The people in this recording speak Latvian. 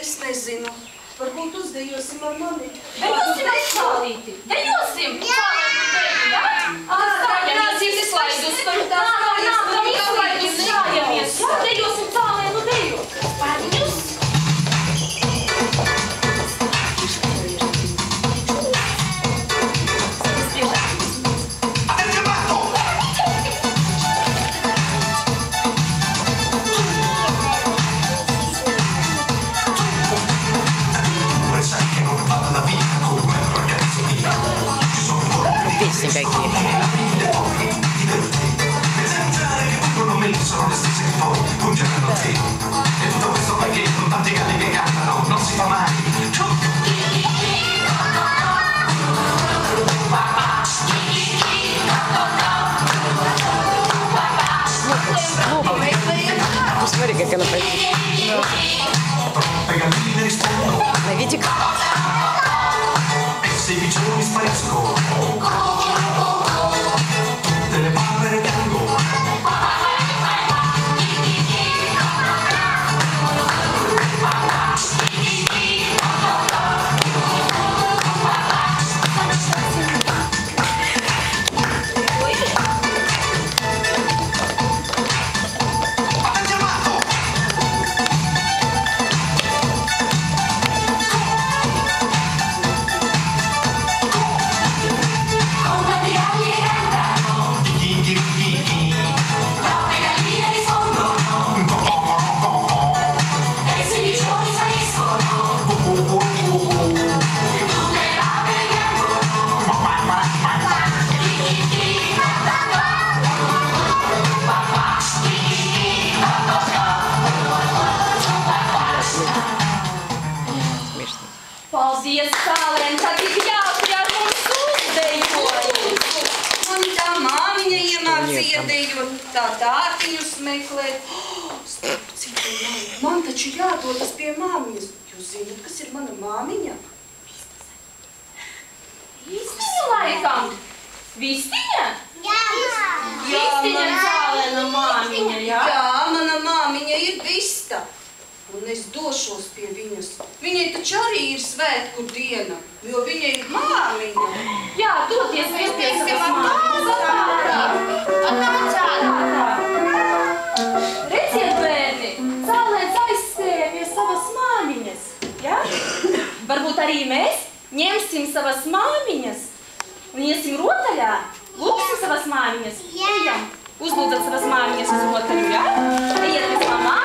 Es nezinu. Varbūt uzdejosim ar mani. Dejosim aizsālīti. Dejosim! Cālēnu deju, ja? Stājamies izslaidus. Nākam izslaidus, stājamies. Jā, dejosim cālēnu deju. Pārņus. Vissiin kaikki. Посмотри, как она поет. На видик. Paldies, Cālēn, tad ir jāatļauj mums uzdejot. Man tā māmiņa iemācīja dejot, tā dārtiņus meklēt. Man taču jādodas pie māmiņas. Jūs zināt, kas ir mana māmiņa? Vistiņa laikam. Vistiņa? Jā. Vistiņa Cālēna māmiņa, jā? Jā, mana māmiņa ir Vista. Un es došos pie viņas. Viņai taču arī ir svētku diena, jo viņa ir māmiņa. Jā, doties pie savas māmiņas. Redziet, bērni, Cālēns aizskrēja pie savas māmiņas. Ja? Varbūt arī mēs ņemsim savas māmiņas un iesim rotaļā. Lūksim savas māmiņas. Ejam, uzlūdzat savas māmiņas uz rotaļu, ja? Ejiet pie savām māmiņas.